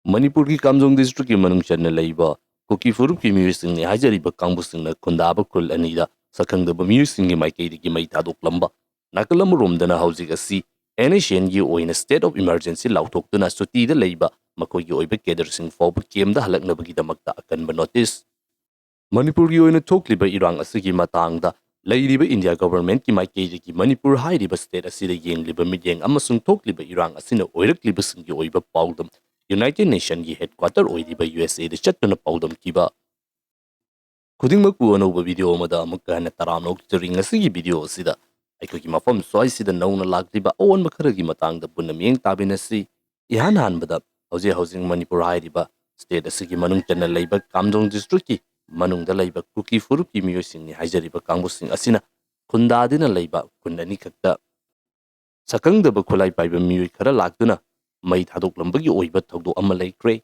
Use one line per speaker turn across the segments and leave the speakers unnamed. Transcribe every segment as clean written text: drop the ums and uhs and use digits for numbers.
Manipur ki Kamjong district ki manung channa laiba kuki furup ki music ni hajariba kangbusing na kundaba kul anida sakhangdaba music ni maikei ki mai thadok lamba nakalam romdana housing asi NSCN-U oina state of emergency lauthokduna suti da laiba makoi gi oiba kedersing fawba kemda halaknabagi damakta akanba notice Manipur gi oina thokliba irang asigi matangda lairiba India government ki maikei ki Manipur hairiba state asida yengliba midyeng amasung thokliba irang asina oirakliba singi oiba Paodam United Nations ki headquarter oiriba USA da chatuna Paodam kiba khudingmaku anauba video amada amukka hana taramnok tring asigi video asida aikogi mafam swai sida nauna lakliba awan makaragi matangda punna mieng tabinasi ihan hanbada hauji housing Manipur hairiba state asigi manung chana laiba Kamjong district ki manungda laiba kuki furup ki miyosing ni haijariba kangbusing asina khundadina laiba kunani khakta sakangdaba khulai paiba miyoi khara lakduna mai thadok lambagi oiba thogdo ama laikre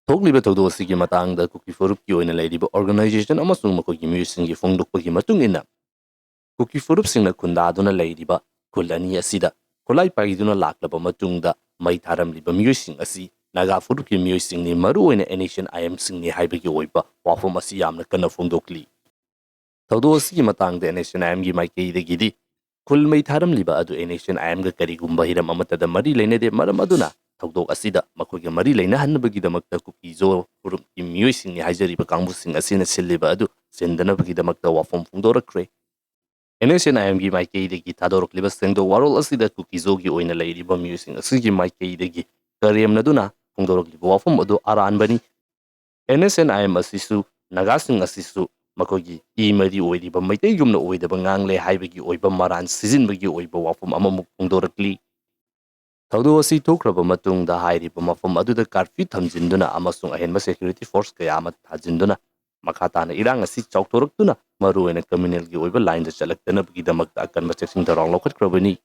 thokliba thogdo asigi matangda kuki furup ki oina lairiba organization amasung makogi miyosing gi fongdokpagi matung ina kuki furup singna khundaduna lairiba khulani asida khulai paiduna laklaba matungda mai tharamliba miyosing asi naga furup ki miyosing ni maru oina NSCN-IM sing ni haibagi oiba wafom asi yamna kana fongdokli thogdo asigi matangda NSCN-IM gi maikei dagidi Kul may tharam liba adu NSCN-IM ga karigumba hiram amatada mari lainade maram aduna thogdok asida makoiga mari laina hannabagi damakta kukizo furum ki miyosing ni haijariba kangbusing asina silliba adu sendanabagi damakta wafom fungdorakre NSCN-IM gi maikei dagi thadorokliba sengdo warol asida kukizo gi oina lairiba miyosing asigi maikei dagi kariyamnaduna fungdorokliba wafom adu aranbani NSCN-IM asisu nagasing asisu makogi imari oiriba maitai gumna oidaba ngangle haibagi oiba maran sizinbagi oiba wafum amamuk fungdorakli thawdo asi thokraba matungda hairiba mafam aduda curfew thamjinduna amasung ahenba security force kaya ama thajinduna makhatana irang asi chawthoraktuna maruena communal gi oiba line da chalaktanabagi damakta akanba checksing darong lokhatkrabani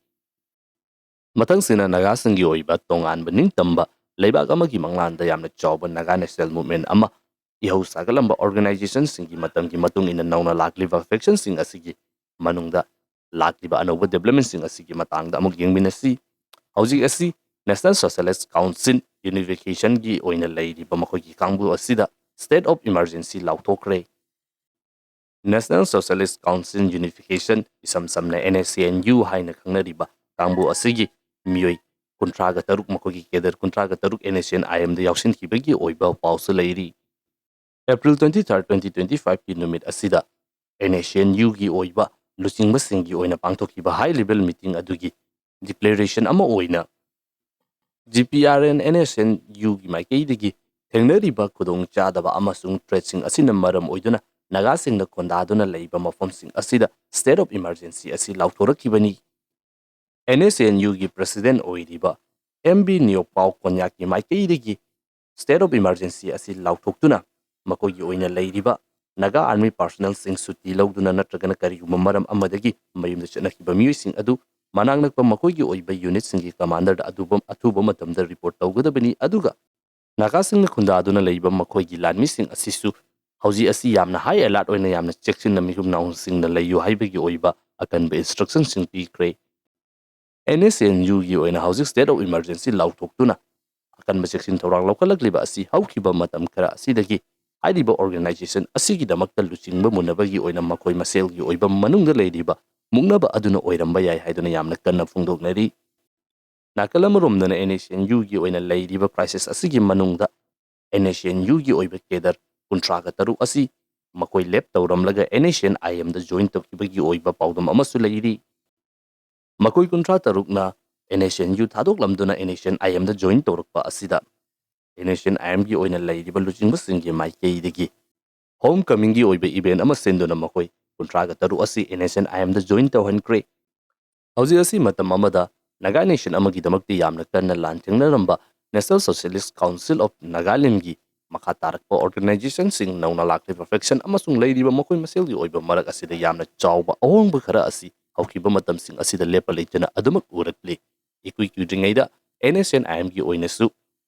matang sina nagasing gi oiba tonganba ningtamba leibak amagi manglanda yamna chawba naga national movement ama Ihaw sagalamba organization singi matamgi matung ina nauna lakliba faction sing asigi manungda lakliba anauba development sing asigi matangda amuk yengbinasi hauji asi National Socialist Council Unification gi oina lairiba makogi kangbu asida state of emergency lauthokre National Socialist Council Unification isamsamna NSCN-U haina khangnariba kangbu asigi miyoi kuntraga taruk makogi keder kuntraga taruk NSCN-IM da yaushin kibagi oiba pausu lairi April 23, 2025 ki numit asida NSCN-U gi oiba luchingba singi oina pangthokiba high level meeting adugi declaration ama oina GPRN NSCN-U gi maikeidagi thengnariba khudong chadaba amasung threatsing asina maram oiduna nagasingna kondaduna leiba mafamsing asida state of emergency asi lauthorakibani NSCN-U gi president oiriba MB Neopau Konyaki maikeidagi state of emergency asi lauthoktuna makogi oina lairiba naga army personnel sing suti lawduna natragana kariguma maram amadagi mayumda chanakiba miyosing adu manangnakpa makogi oiba unit singi commander da adubam athuba matamda report tawgadabani aduga naga singna khunda aduna leiba makogi lanmi sing asisu hauji asi yamna high alert oina yamna checksin na mihum naung singna layu haibagi oiba akanba instruction sing pikre NSCN-U gi oina hauji state of emergency lawthoktuna akanba checksin thorang lawkalakliba asi haukiba matam khara asidagi Hairiba organization asigi damakta luchingba munabagi oina makoi maselgi oiba manungda leiriba mungnaba aduna oiramba yai haiduna yamna kanna fungdoknari nakalam romdana NSCN-U gi oina leiriba crisis asigi manungda NSCN-U gi oiba kedar kuntraga taru asi makoi lep tawramlaga NSCN-IM da join tokibagi oiba Paodam amasu leiri makoi kuntra tarukna NSCN-U thadoklamduna NSCN-IM da join tawrakpa asida NSCN-IM gi oina lairiba luchingba singi maikeidagi homecoming gi oiba event ama senduna makoi kuntraga taru asi NSCN-IM da join tawhankre hauji asi matam amada Naga Nation amagi damakti yamna kanna lanthengnaramba National Socialist Council of Nagaland gi makha tarakpa organization sing nauna lakli perfection amasung lairiba makoi maselgi oiba marak asida yamna chawba awongba khara asi haukiba matam sing asida lepa leitana adumak urakli ikui kudringaida NSCN-IM gi oinasu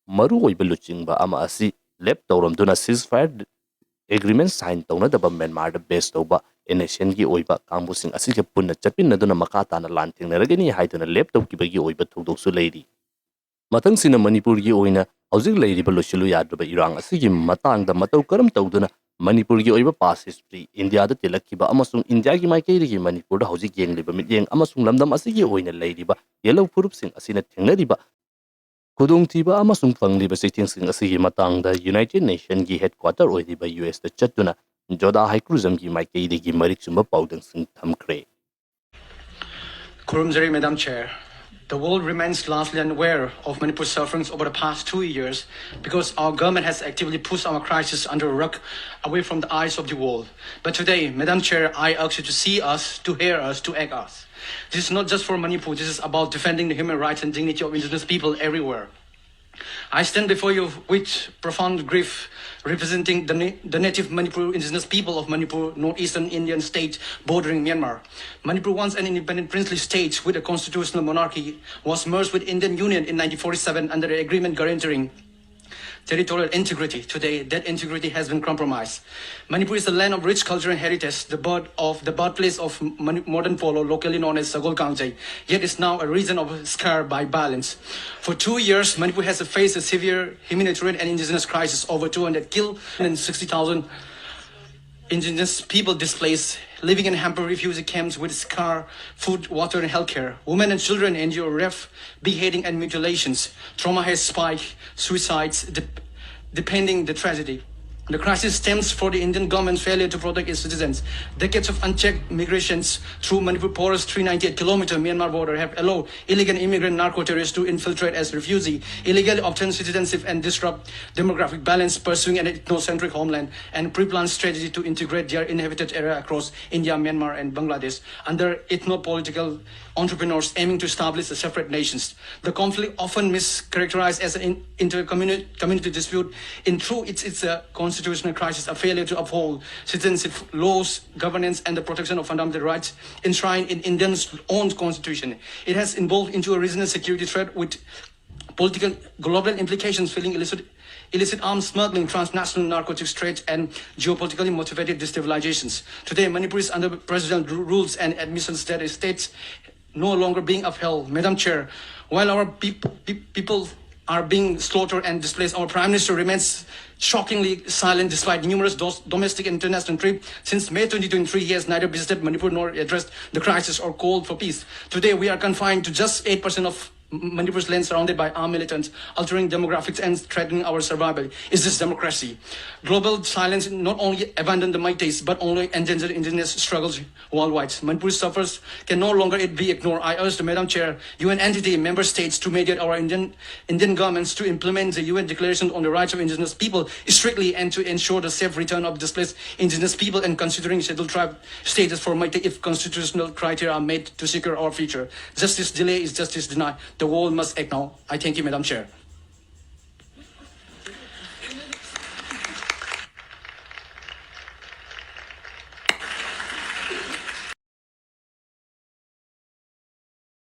maru oiba luchingba ama asi lep tawramduna ceasefire agreement sign tawna Myanmar da base tawba NSCN gi oiba kangbusing asiga punna chapinaduna makatana lanthengnaragani haiduna lep tawkibagi oiba thogdoksu leiri mathang sina Manipur gi oina ꯍꯧꯖꯤꯛ ꯂꯩꯔꯤꯕ ꯂꯣꯏꯁꯤꯜꯂꯨ ꯌꯥꯗ꯭ꯔꯕ ꯏꯔꯥꯡ ꯑꯁꯤꯒꯤ ꯃꯇꯥꯡꯗ ꯃꯇꯧ ꯀꯔꯝ ꯇꯧꯗꯨꯅ ꯃꯅꯤꯄꯨꯔꯒꯤ ꯑꯣꯏꯕ ꯄꯥꯁ ꯍꯤꯁꯇ꯭ꯔꯤ ꯏꯟꯗꯤꯌꯥꯗ ꯇꯤꯜꯂꯛꯈꯤꯕ ꯑꯃꯁꯨꯡ ꯏꯟꯗꯤꯌꯥꯒꯤ ꯃꯥꯏꯀꯩꯗꯒꯤ ꯃꯅꯤꯄꯨꯔꯗ ꯍꯧꯖꯤꯛ ꯌꯦꯡꯂꯤꯕ ꯃꯤꯠꯌꯦꯡ ꯑꯃꯁꯨꯡ ꯂꯝꯗꯝ ꯑꯁꯤꯒꯤ ꯑꯣꯏꯅ ꯂꯩꯔꯤꯕ ꯌꯦꯜꯂꯧ ꯐꯨꯔꯨꯞꯁꯤꯡ ꯑꯁꯤꯅ ꯊꯦꯡꯅꯔꯤꯕ ꯈꯨꯗꯣꯡꯊꯤꯕ ꯑꯃꯁꯨꯡ ꯐꯪꯂꯤꯕ ꯆꯩꯊꯦꯡꯁꯤꯡ ꯑꯁꯤꯒꯤ ꯃꯇꯥꯡꯗ ꯌꯨꯅꯥꯏꯇꯦꯗ ꯅꯦꯁꯟꯒꯤ ꯍꯦꯗꯀ꯭ꯋꯥꯇꯔ ꯑꯣꯏꯔꯤꯕ ꯌꯨꯑꯦꯁꯇ ꯆꯠꯇꯨꯅ ꯖꯣꯗꯥ ꯍꯩꯀ꯭ꯔꯨꯖꯝꯒꯤ ꯃꯥꯏꯀꯩꯗꯒꯤ ꯃꯔꯤꯛ ꯆꯨꯝꯕ ꯄꯥꯎꯗꯝꯁꯤꯡ ꯊꯝꯈ꯭ꯔꯦ.
Kurumjari, Madam Chair, the world remains largely unaware of Manipur's sufferings over the past 2 years because our government has actively pushed our crisis under a rug away from the eyes of the world. But today, Madam Chair, I ask you to see us, to hear us, to act us. This is not just for Manipur, this is about defending the human rights and dignity of indigenous people everywhere. I stand before you with profound grief, representing the native Manipur indigenous people of Manipur, northeastern Indian state bordering Myanmar. Manipur, once an independent princely state with a constitutional monarchy, was merged with Indian Union in 1947 under an agreement guaranteeing territorial integrity. Today, that integrity has been compromised. Manipur is a land of rich cultural heritage, the birthplace of modern polo, locally known as Sagol Kangjai, yet is now a region of scarred by violence. For 2 years, Manipur has faced a severe humanitarian and indigenous crisis, over 200 killed and 60,000 indigenous people displaced, living in hamper refugee camps with scar, food, water, and healthcare. Women and children endure rape, beheading, and mutilations. Trauma has spiked, suicides, depending the tragedy. The crisis stems from the Indian government's failure to protect its citizens. Decades of unchecked migrations through Manipur porous 398-kilometer Myanmar border have allowed illegal immigrant narco-terrorists to infiltrate as refugees, illegally obtain citizenship and disrupt demographic balance, pursuing an ethnocentric homeland and pre-planned strategy to integrate their inhabited area across India, Myanmar, and Bangladesh under ethno-political entrepreneurs aiming to establish a separate nations. The conflict, often mischaracterized as an inter-community dispute, in truth it's a constitutional crisis, a failure to uphold citizenship laws, governance, and the protection of fundamental rights enshrined in India's own constitution. It has evolved into a regional security threat with political global implications, filling illicit arms smuggling, transnational narcotics trade, and geopolitically motivated destabilizations. Today, Manipur is under presidential rules and admissions that states no longer being upheld. Madam Chair, while our people are being slaughtered and displaced, our Prime Minister remains shockingly silent despite numerous domestic and international trips. Since May 2023, he has neither visited Manipur nor addressed the crisis or called for peace. Today, we are confined to just 8% of Manipur's land, surrounded by armed militants, altering demographics and threatening our survival. Is this democracy? Global silence not only abandoned the Meiteis, but only endangered indigenous struggles worldwide. Manipur suffers can no longer be ignored. I urge the Madam Chair, UN entity, member states to mediate our Indian governments to implement the UN Declaration on the Rights of Indigenous People strictly and to ensure the safe return of displaced indigenous people and considering scheduled tribe status for Meitei if constitutional criteria are made to secure our future. Justice delay is justice denied. The world must act now. I thank you, Madam Chair.